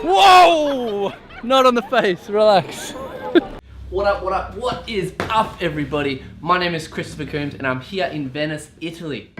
Whoa! Not on the face, relax. What up, what is up everybody? My name is Christopher Coombs and I'm here in Venice, Italy.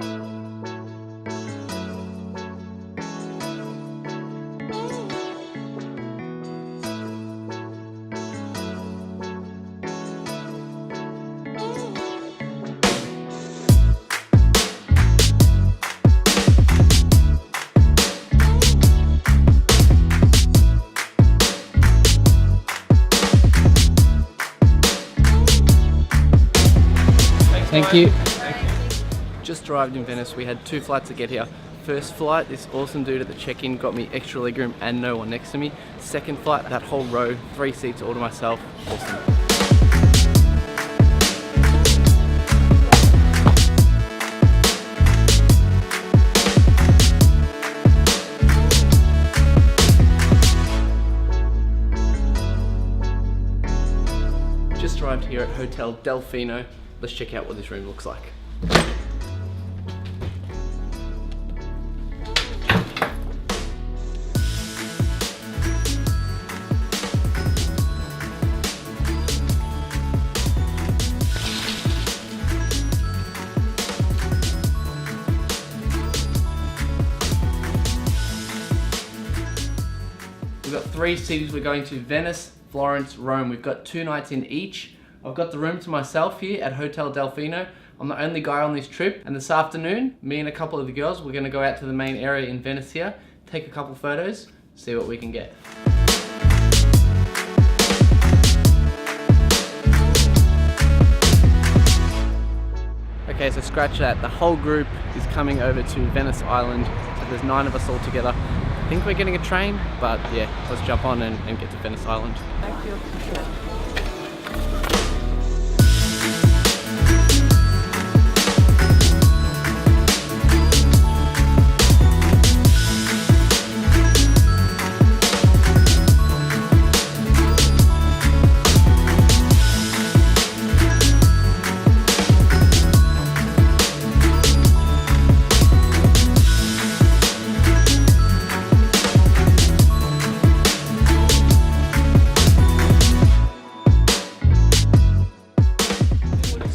Thank you. Just arrived in Venice. We had 2 flights to get here. First flight, this awesome dude at the check-in got me extra legroom and no one next to me. Second flight, that whole row, 3 seats all to myself. Awesome. Just arrived here at Hotel Delfino. Let's check out what this room looks like. We've got 3 cities we're going to: Venice, Florence, Rome. We've got 2 nights in each. I've got the room to myself here at Hotel Delfino. I'm the only guy on this trip, and this afternoon, me and a couple of the girls, we're gonna go out to the main area in Venice here, take a couple photos, see what we can get. Okay, so scratch that. The whole group is coming over to Venice Island. So there's 9 of us all together. I think we're getting a train, but yeah, let's jump on and get to Venice Island. Thank you.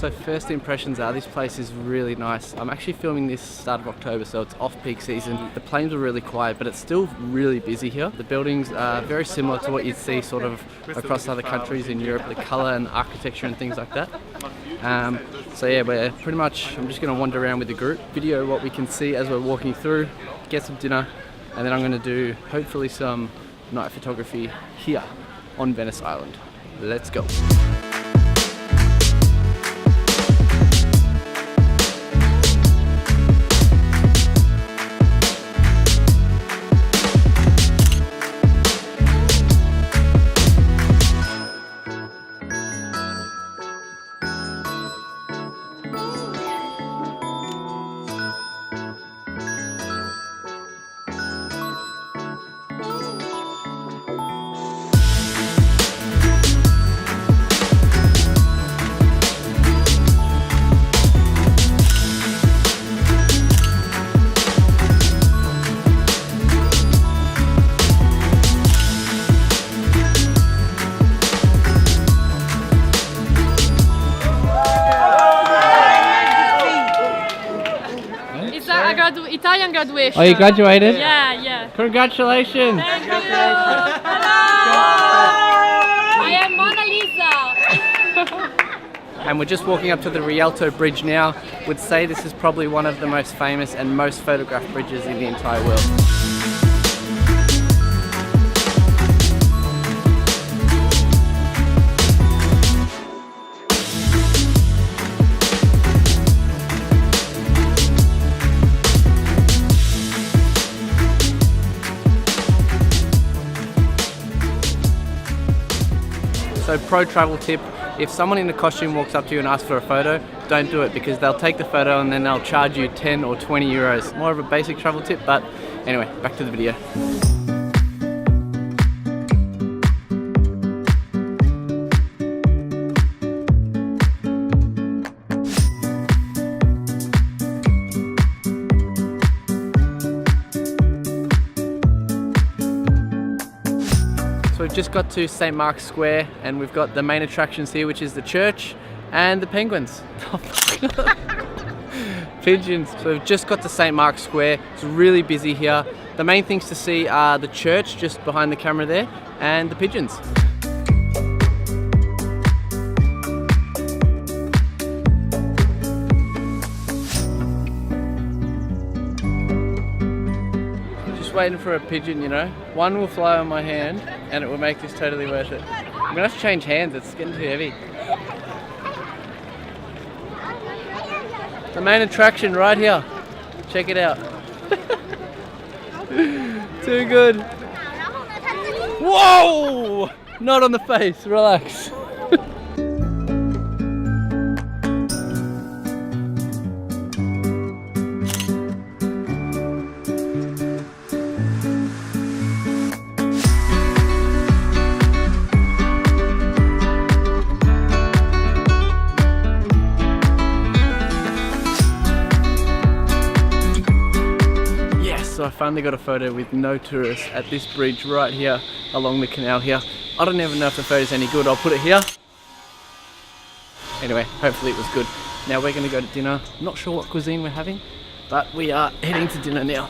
So first impressions are, this place is really nice. I'm actually filming this start of October, so it's off-peak season. The planes are really quiet, but it's still really busy here. The buildings are very similar to what you'd see sort of across other countries in Europe, the colour and architecture and things like that. So yeah, we're pretty much, I'm just going to wander around with the group, video what we can see as we're walking through, get some dinner, and then I'm going to do hopefully some night photography here on Venice Island. Let's go. Italian graduation. Oh, you graduated? Yeah. Congratulations! Thank you. Hello. I am Mona Lisa. And we're just walking up to the Rialto Bridge now. Would say this is probably one of the most famous and most photographed bridges in the entire world. So pro travel tip, if someone in a costume walks up to you and asks for a photo, don't do it, because they'll take the photo and then they'll charge you 10 or 20 euros. More of a basic travel tip, but anyway, back to the video. So we've just got to St. Mark's Square and we've got the main attractions here, which is the church and the penguins. Pigeons. So we've just got to St. Mark's Square. It's really busy here. The main things to see are the church just behind the camera there and the pigeons. Waiting for a pigeon, you know. One will fly on my hand and it will make this totally worth it. I'm gonna have to change hands, it's getting too heavy. The main attraction right here. Check it out. Too good. Whoa! Not on the face, relax. So I finally got a photo with no tourists at this bridge right here along the canal here. I don't even know if the photo's any good. I'll put it here. Anyway, hopefully it was good. Now we're going to go to dinner. I'm not sure what cuisine we're having, but we are heading to dinner now.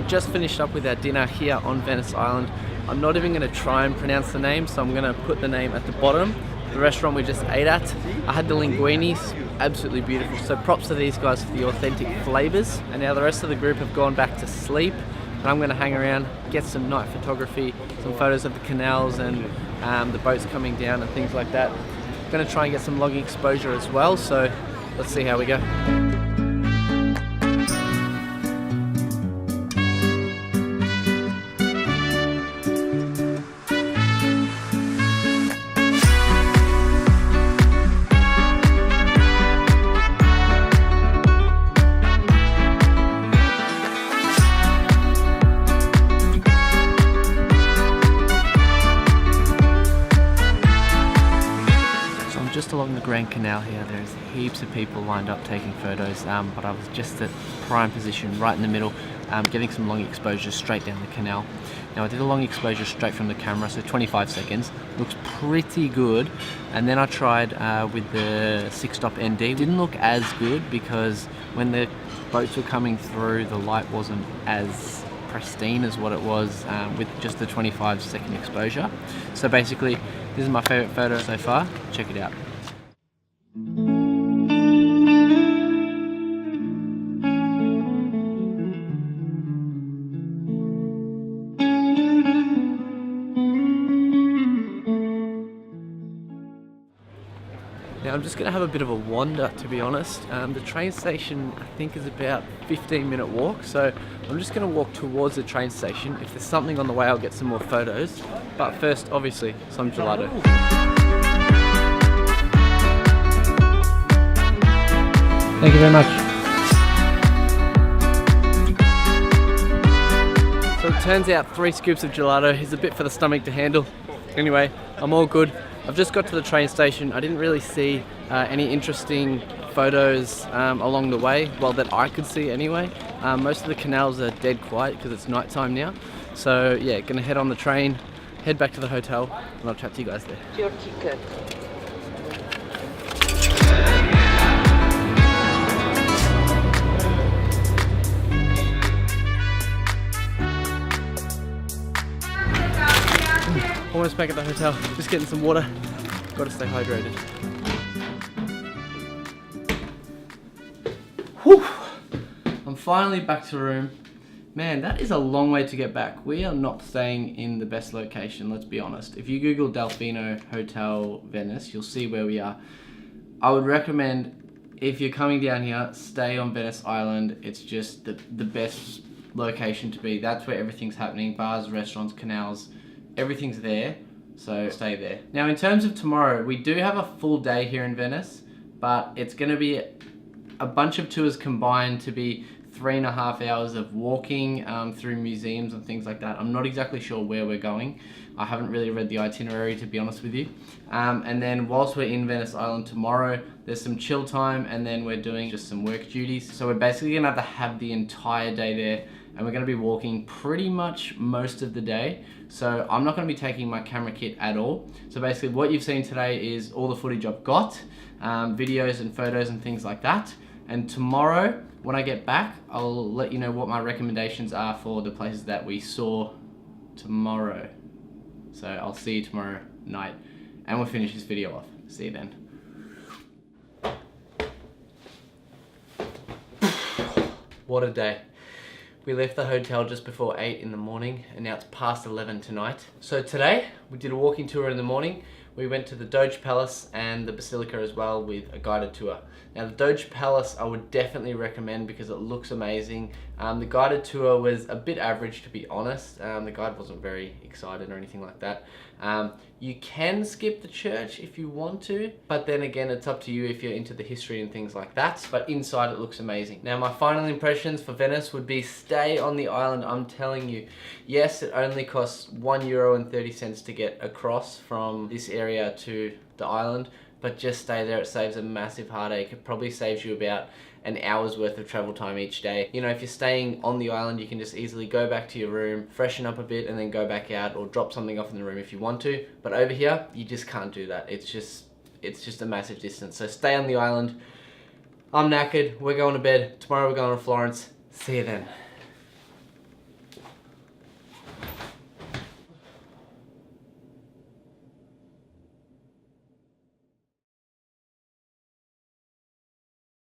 Just finished up with our dinner here on Venice Island. I'm not even going to try and pronounce the name, so I'm going to put the name at the bottom. The restaurant we just ate at. I had the linguinis, absolutely beautiful. So props to these guys for the authentic flavors. And now the rest of the group have gone back to sleep. And I'm going to hang around, get some night photography, some photos of the canals and the boats coming down and things like that. I'm going to try and get some logging exposure as well. So let's see how we go. Just along the Grand Canal here, there's heaps of people lined up taking photos, but I was just at prime position right in the middle, getting some long exposure straight down the canal. Now I did a long exposure straight from the camera, so 25 seconds, looks pretty good. And then I tried with the 6-stop ND. Didn't look as good because when the boats were coming through, the light wasn't as pristine as what it was with just the 25-second exposure. So basically, this is my favorite photo so far. Check it out. Now I'm just going to have a bit of a wander, to be honest. The train station I think is about a 15-minute walk, so I'm just going to walk towards the train station. If there's something on the way I'll get some more photos, but first obviously some gelato. Thank you very much. So it turns out 3 scoops of gelato is a bit for the stomach to handle. Anyway, I'm all good. I've just got to the train station. I didn't really see any interesting photos along the way, well that I could see anyway. Most of the canals are dead quiet because it's night time now. So yeah, gonna head on the train, head back to the hotel, and I'll chat to you guys there. Your ticket. Almost back at the hotel, just getting some water. Gotta stay hydrated. Whew. I'm finally back to the room. Man, that is a long way to get back. We are not staying in the best location, let's be honest. If you Google Delfino Hotel Venice, you'll see where we are. I would recommend, if you're coming down here, stay on Venice Island. It's just the best location to be. That's where everything's happening. Bars, restaurants, canals, everything's there. So stay there. Now in terms of tomorrow, we do have a full day here in Venice, but it's gonna be a bunch of tours combined to be 3.5 hours of walking through museums and things like that. I'm not exactly sure where we're going. I haven't really read the itinerary, to be honest with you. And then whilst we're in Venice Island tomorrow, there's some chill time, and then we're doing just some work duties. So we're basically gonna have the entire day there, and we're gonna be walking pretty much most of the day. So I'm not gonna be taking my camera kit at all. So basically what you've seen today is all the footage I've got, videos and photos and things like that. And tomorrow, when I get back, I'll let you know what my recommendations are for the places that we saw tomorrow. So I'll see you tomorrow night, and we'll finish this video off. See you then. What a day. We left the hotel just before 8 in the morning, and now it's past 11 tonight. So today, we did a walking tour in the morning. We went to the Doge Palace and the Basilica as well with a guided tour. Now the Doge Palace I would definitely recommend because it looks amazing. The guided tour was a bit average, to be honest. The guide wasn't very excited or anything like that. You can skip the church if you want to, but then again it's up to you if you're into the history and things like that. But inside it looks amazing. Now my final impressions for Venice would be stay on the island. I'm telling you, yes, it only costs €1.30 to get across from this area to the island, but just stay there. It saves a massive heartache. It probably saves you about an hour's worth of travel time each day. You know, if you're staying on the island, you can just easily go back to your room, freshen up a bit, and then go back out, or drop something off in the room if you want to. But over here, you just can't do that. It's just a massive distance. So stay on the island. I'm knackered. We're going to bed. Tomorrow we're going to Florence. See you then.